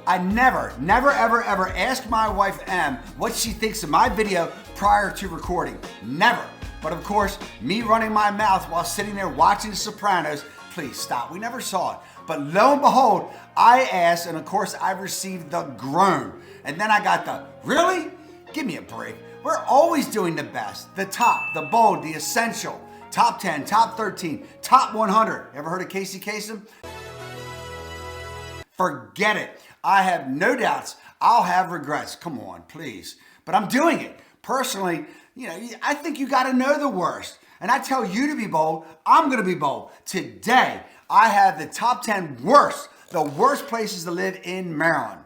I never, ever ask my wife M what she thinks of my video prior to recording. Never. But of course, me running my mouth while sitting there watching The Sopranos, please stop. We never saw it. But lo and behold, I asked, and of course I received the groan. And then I got the, really? Give me a break. We're always doing the best. The top, the bold, the essential. Top 10, top 13, top 100. Ever heard of Casey Kasem? Forget it. I have no doubts. I'll have regrets. Come on, please. But I'm doing it. Personally, I think you got to know the worst. And I tell you to be bold, I'm going to be bold. Today, I have the top 10 the worst places to live in Maryland.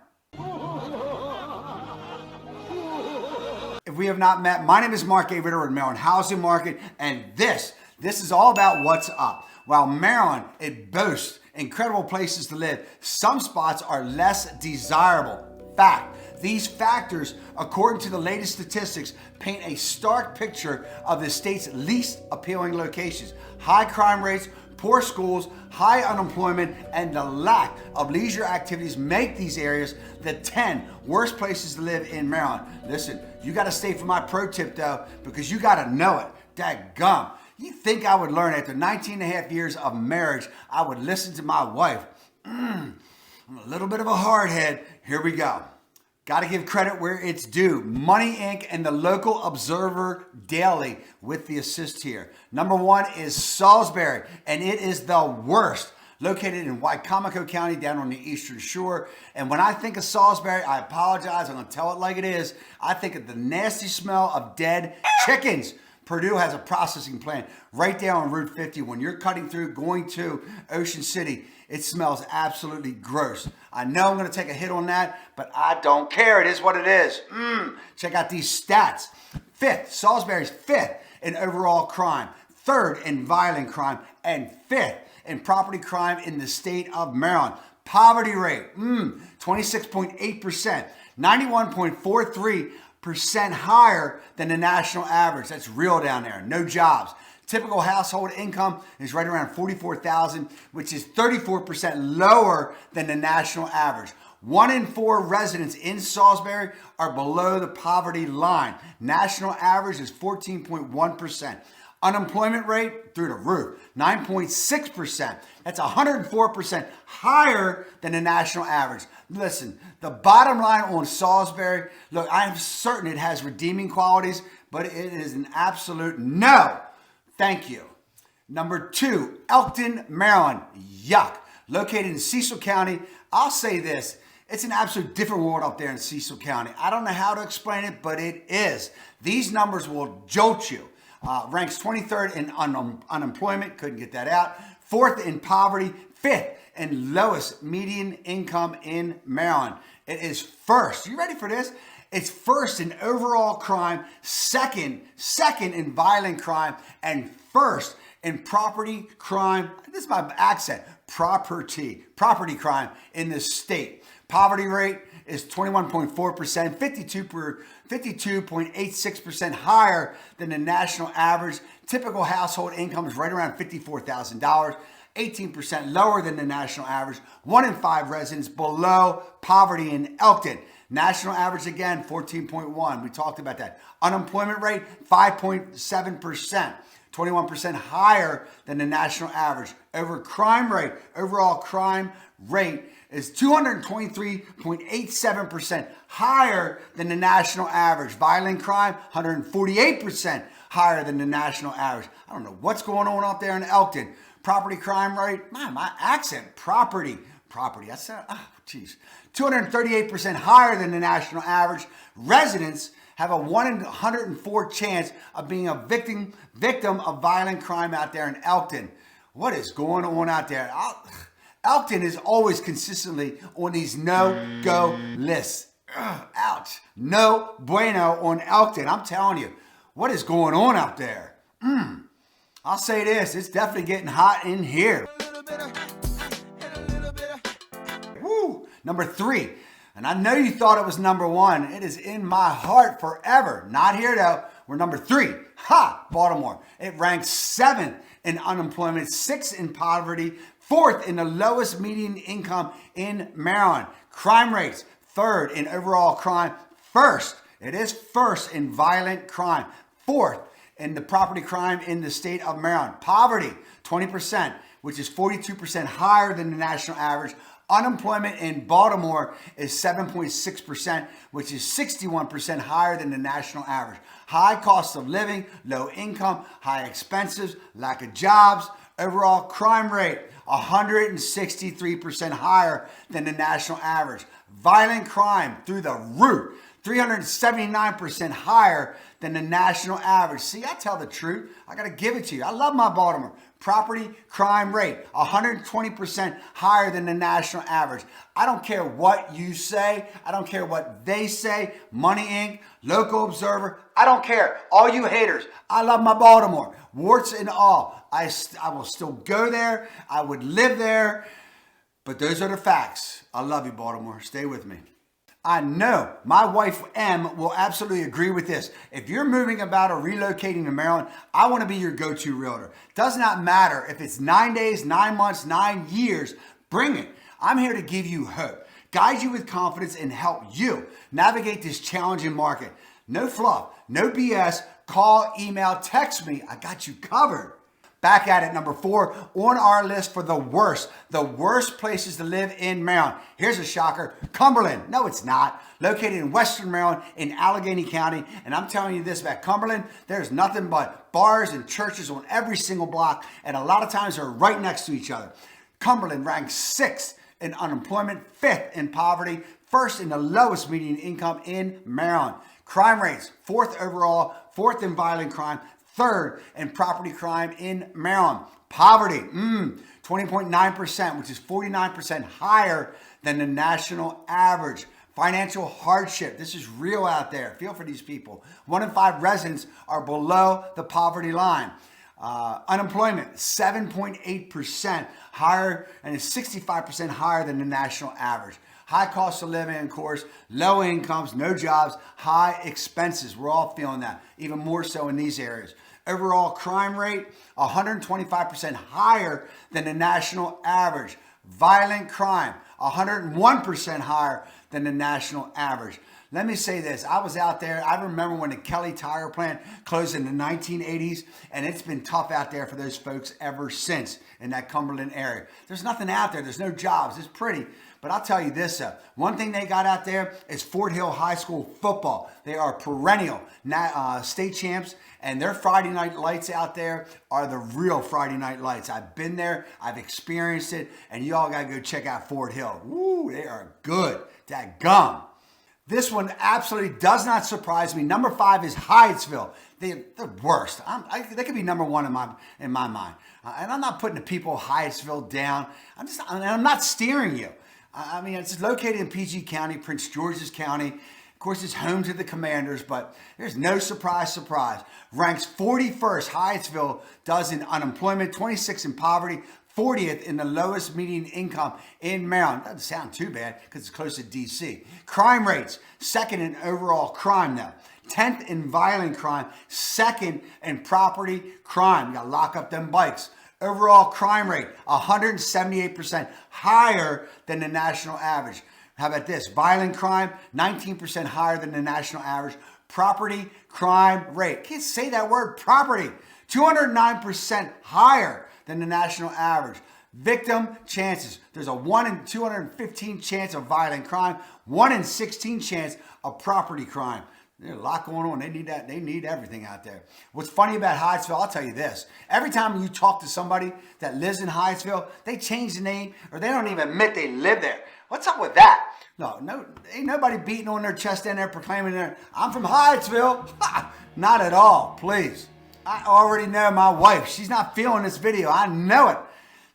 If we have not met, my name is Mark A. Ritter with Maryland Housing Market, and this is all about what's up. While Maryland, it boasts incredible places to live, some spots are less desirable. Fact. These factors, according to the latest statistics, paint a stark picture of the state's least appealing locations. High crime rates, poor schools, high unemployment, and the lack of leisure activities make these areas the 10 worst places to live in Maryland. Listen, you got to stay for my pro tip though, because you got to know it. Dadgum. You think I would learn after 19 and a half years of marriage, I would listen to my wife. I'm a little bit of a hard head. Here we go. Got to give credit where it's due. Money Inc. and the Local Observer Daily with the assist here. Number 1 is Salisbury, and it is the worst. Located in Wycomico County down on the Eastern Shore. And when I think of Salisbury, I apologize. I'm going to tell it like it is. I think of the nasty smell of dead chickens. Purdue has a processing plant right there on Route 50. When you're cutting through, going to Ocean City, it smells absolutely gross. I know I'm going to take a hit on that, but I don't care. It is what it is. Check out these stats. 5th, Salisbury's 5th in overall crime, 3rd in violent crime, and 5th in property crime in the state of Maryland. Poverty rate, 26.8%, 91.43% higher than the national average. That's real down there. No jobs. Typical household income is right around $44,000, which is 34% lower than the national average. 1 in 4 residents in Salisbury are below the poverty line. National average is 14.1%. Unemployment rate through the roof, 9.6%. That's 104% higher than the national average. Listen, the bottom line on Salisbury, look, I am certain it has redeeming qualities, but it is an absolute no. Thank you. Number 2, Elkton, Maryland. Yuck. Located in Cecil County. I'll say this. It's an absolute different world up there in Cecil County. I don't know how to explain it, but it is. These numbers will jolt you. Ranks 23rd in unemployment. Couldn't get that out. 4th in poverty. 5th in lowest median income in Maryland. It is 1st. You ready for this? It's 1st in overall crime, second in violent crime, and 1st in property crime. This is my accent. Property crime in the state. Poverty rate is 21.4%, 52.86% higher than the national average. Typical household income is right around $54,000. 18% lower than the national average. 1 in 5 residents below poverty in Elkton. National average again, 14.1. We talked about that. Unemployment rate, 5.7%. 21% higher than the national average. Overall crime rate is 223.87% higher than the national average. Violent crime, 148% higher than the national average. I don't know what's going on out there in Elkton. Property crime rate, my accent, property. That's, geez. 238% higher than the national average. Residents have a 1 in 104 chance of being a victim of violent crime out there in Elkton. What is going on out there? Elkton is always consistently on these no-go lists. Ouch. No bueno on Elkton. I'm telling you, what is going on out there? I'll say this, it's definitely getting hot in here. Woo! Number 3, and I know you thought it was number 1. It is in my heart forever. Not here though. We're number 3. Baltimore. It ranks 7th in unemployment, 6th in poverty, 4th in the lowest median income in Maryland. Crime rates, 3rd in overall crime. 1st, it is 1st in violent crime. 4th in the property crime in the state of Maryland. Poverty, 20%, which is 42% higher than the national average. Unemployment in Baltimore is 7.6%, which is 61% higher than the national average. High cost of living, low income, high expenses, lack of jobs. Overall crime rate, 163% higher than the national average. Violent crime through the roof, 379% higher than the national average. See, I tell the truth. I got to give it to you. I love my Baltimore. Property crime rate, 120% higher than the national average. I don't care what you say. I don't care what they say. Money Inc., Local Observer. I don't care. All you haters. I love my Baltimore. Warts and all. I will still go there. I would live there. But those are the facts. I love you, Baltimore. Stay with me. I know my wife, M, will absolutely agree with this. If you're moving about or relocating to Maryland, I want to be your go-to realtor. Does not matter if it's 9 days, 9 months, 9 years, bring it. I'm here to give you hope, guide you with confidence, and help you navigate this challenging market. No fluff, no BS. Call, email, text me. I got you covered. Back at it, number 4 on our list for the worst places to live in Maryland. Here's a shocker, Cumberland. No, it's not. Located in Western Maryland in Allegheny County. And I'm telling you this about Cumberland, there's nothing but bars and churches on every single block. And a lot of times they're right next to each other. Cumberland ranks 6th in unemployment, 5th in poverty, 1st in the lowest median income in Maryland. Crime rates, 4th overall, 4th in violent crime, 3rd in property crime in Maryland. Poverty, 20.9%, which is 49% higher than the national average. Financial hardship, this is real out there. Feel for these people. 1 in 5 residents are below the poverty line. Unemployment, 7.8% higher, and is 65% higher than the national average. High cost of living, of course, low incomes, no jobs, high expenses. We're all feeling that, even more so in these areas. Overall crime rate, 125% higher than the national average. Violent crime, 101% higher than the national average. Let me say this. I was out there. I remember when the Kelly tire plant closed in the 1980s, and it's been tough out there for those folks ever since in that Cumberland area. There's nothing out there. There's no jobs. It's pretty. But I'll tell you this, one thing they got out there is Fort Hill High School football. They are perennial state champs, and their Friday night lights out there are the real Friday night lights. I've been there, I've experienced it, and you all got to go check out Fort Hill. Woo, they are good. That gum. This one absolutely does not surprise me. Number 5 is Hyattsville. They're the worst. They could be number 1 in my mind. And I'm not putting the people of Hyattsville down. I'm not steering you. I mean, it's located in PG County, Prince George's County. Of course, it's home to the Commanders, but there's no surprise. Ranks 41st, Hyattsville does in unemployment, 26th in poverty, 40th in the lowest median income in Maryland. Doesn't sound too bad because it's close to DC. Crime rates, 2nd in overall crime though. 10th in violent crime, 2nd in property crime. You got to lock up them bikes. Overall crime rate, 178% higher than the national average. How about this? Violent crime, 19% higher than the national average. Property crime rate, can't say that word, property, 209% higher than the national average. Victim chances, there's a 1 in 215 chance of violent crime, 1 in 16 chance of property crime. There's a lot going on. They need that. They need everything out there. What's funny about Hyattsville, I'll tell you this. Every time you talk to somebody that lives in Hyattsville, they change the name or they don't even admit they live there. What's up with that? No, ain't nobody beating on their chest in there proclaiming I'm from Hyattsville. Not at all, please. I already know my wife. She's not feeling this video. I know it.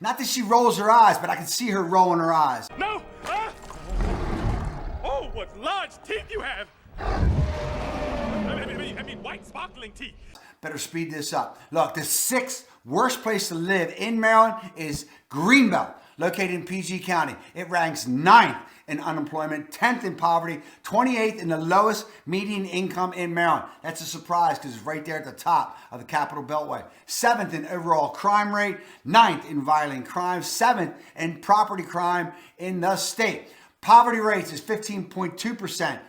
Not that she rolls her eyes, but I can see her rolling her eyes. No! Oh, what large teeth you have! I mean, white sparkling teeth. Better speed this up. Look, the 6th worst place to live in Maryland is Greenbelt. located in PG County. It ranks 9th in unemployment, 10th in poverty, 28th in the lowest median income in Maryland. That's a surprise because it's right there at the top of the Capital Beltway. 7th in overall crime rate, 9th in violent crime, 7th in property crime in the state. Poverty rates is 15.2%,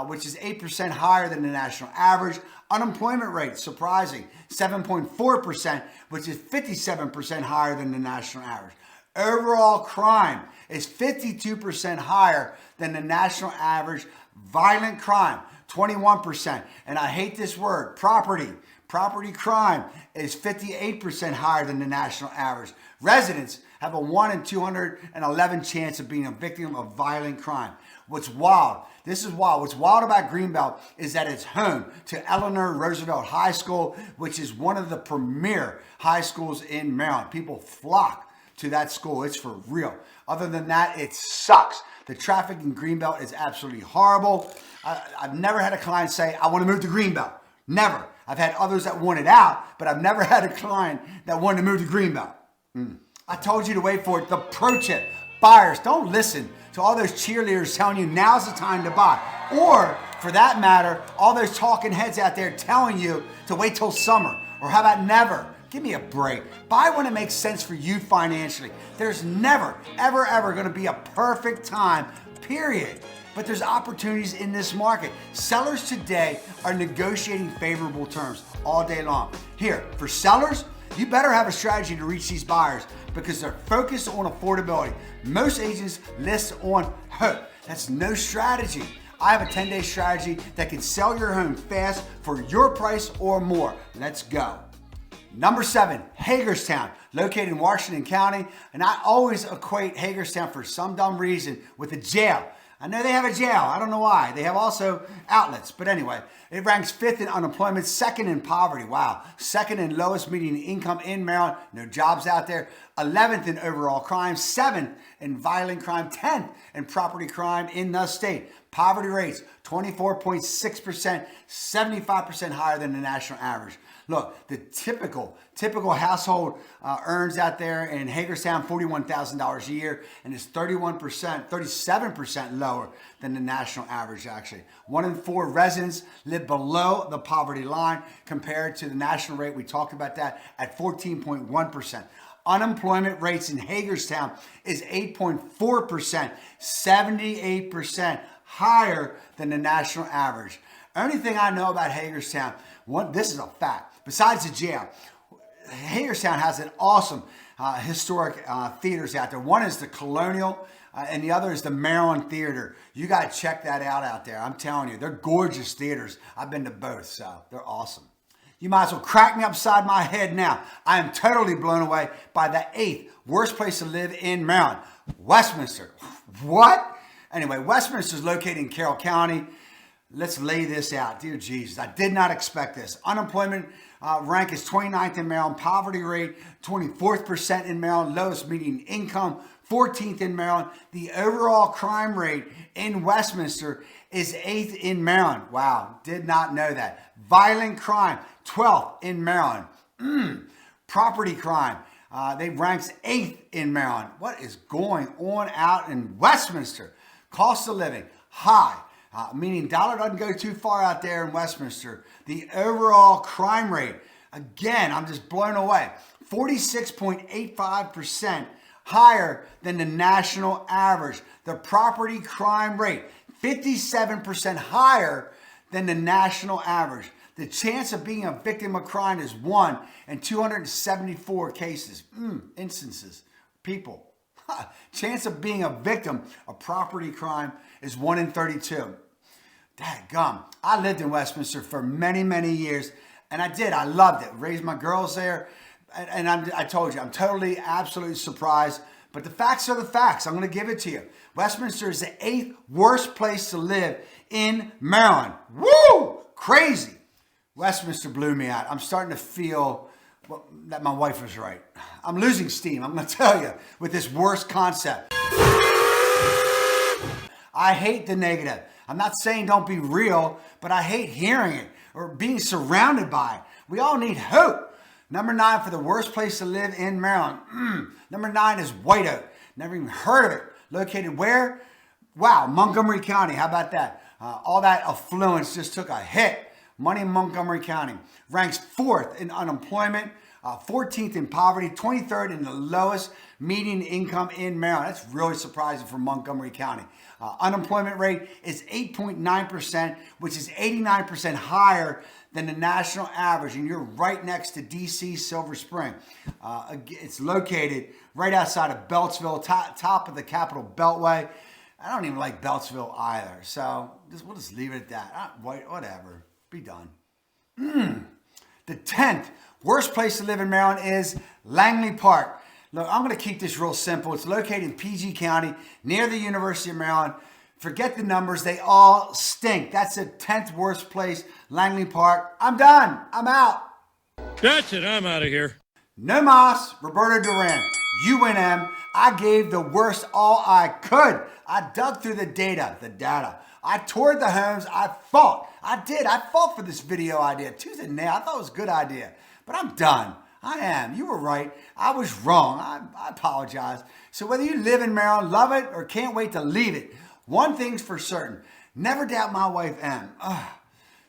which is 8% higher than the national average. Unemployment rate, surprising, 7.4%, which is 57% higher than the national average. Overall crime is 52% higher than the national average. Violent crime, 21%. And I hate this word, property. Property crime is 58% higher than the national average. Residents have a 1 in 211 chance of being a victim of violent crime. What's wild, this is wild. What's wild about Greenbelt is that it's home to Eleanor Roosevelt High School, which is one of the premier high schools in Maryland. People flock to that school. It's for real. Other than that, it sucks. The traffic in Greenbelt is absolutely horrible. I've never had a client say, I want to move to Greenbelt. Never. I've had others that wanted out, but I've never had a client that wanted to move to Greenbelt. I told you to wait for it. The pro tip, buyers, don't listen to all those cheerleaders telling you now's the time to buy. Or, for that matter, all those talking heads out there telling you to wait till summer. Or how about never? Give me a break. Buy when it makes sense for you financially. There's never, ever, ever going to be a perfect time, period. But there's opportunities in this market. Sellers today are negotiating favorable terms all day long. Here, for sellers, you better have a strategy to reach these buyers because they're focused on affordability. Most agents list on hope. That's no strategy. I have a 10-day strategy that can sell your home fast for your price or more. Let's go. Number 7, Hagerstown, located in Washington County. And I always equate Hagerstown for some dumb reason with a jail. I know they have a jail. I don't know why. They have also outlets. But anyway, it ranks 5th in unemployment, 2nd in poverty. Wow. 2nd in lowest median income in Maryland. No jobs out there. 11th in overall crime. 7th in violent crime. 10th in property crime in the state. Poverty rates, 24.6%, 75% higher than the national average. Look, the typical household earns out there in Hagerstown $41,000 a year, and is 37% lower than the national average, actually. 1 in 4 residents live below the poverty line compared to the national rate. We talked about that at 14.1%. Unemployment rates in Hagerstown is 8.4%, 78% higher than the national average. Only thing I know about Hagerstown, this is a fact. Besides the jail, Hagerstown has an awesome historic theaters out there. One is the Colonial, and the other is the Maryland Theater. You got to check that out there. I'm telling you, they're gorgeous theaters. I've been to both, so they're awesome. You might as well crack me upside my head now. I am totally blown away by the 8th worst place to live in Maryland, Westminster. What? Anyway, Westminster is located in Carroll County. Let's lay this out. Dear Jesus, I did not expect this. Unemployment rank is 29th in Maryland. Poverty rate, 24th% in Maryland. Lowest median income, 14th in Maryland. The overall crime rate in Westminster is 8th in Maryland. Wow, did not know that. Violent crime, 12th in Maryland. Property crime, they ranks 8th in Maryland. What is going on out in Westminster? Cost of living, high. Meaning dollar doesn't go too far out there in Westminster. The overall crime rate, again, I'm just blown away. 46.85% higher than the national average. The property crime rate, 57% higher than the national average. The chance of being a victim of crime is 1 in 274 cases. Instances. People. Chance of being a victim of property crime is 1 in 32. Dadgum. I lived in Westminster for many, many years, and I loved it. Raised my girls there, and I told you, I'm totally, absolutely surprised. But the facts are the facts. I'm going to give it to you. Westminster is the 8th worst place to live in Maryland. Woo! Crazy. Westminster blew me out. I'm starting to feel that my wife was right. I'm losing steam, I'm going to tell you, with this worst concept. I hate the negative. I'm not saying don't be real, but I hate hearing it or being surrounded by it. We all need hope. Number 9 for the worst place to live in Maryland. Number 9 is White Oak. Never even heard of it. Located where? Wow, Montgomery County. How about that? All that affluence just took a hit. Money in Montgomery County. Ranks 4th in unemployment, 14th in poverty, 23rd in the lowest median income in Maryland. That's really surprising for Montgomery County. Unemployment rate is 8.9%, which is 89% higher than the national average. And you're right next to D.C. Silver Spring. It's located right outside of Beltsville, top of the Capitol Beltway. I don't even like Beltsville either. So we'll just leave it at that. Whatever. Be done. The 10th worst place to live in Maryland is Langley Park. Look, I'm going to keep this real simple. It's located in PG County near the University of Maryland. Forget the numbers. They all stink. That's the 10th worst place, Langley Park. I'm done. I'm out. That's it. I'm out of here. No mas, Roberto Duran. UNM. I gave the worst all I could. I dug through the data. I toured the homes. I fought. I fought for this video idea. Tooth and nail. I thought it was a good idea. But I'm done. I am. You were right. I was wrong. I apologize. So whether you live in Maryland, love it, or can't wait to leave it, one thing's for certain. Never doubt my wife, Em.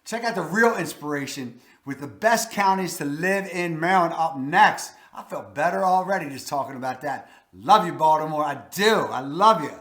Check out the real inspiration with the best counties to live in Maryland up next. I felt better already just talking about that. Love you, Baltimore. I do. I love you.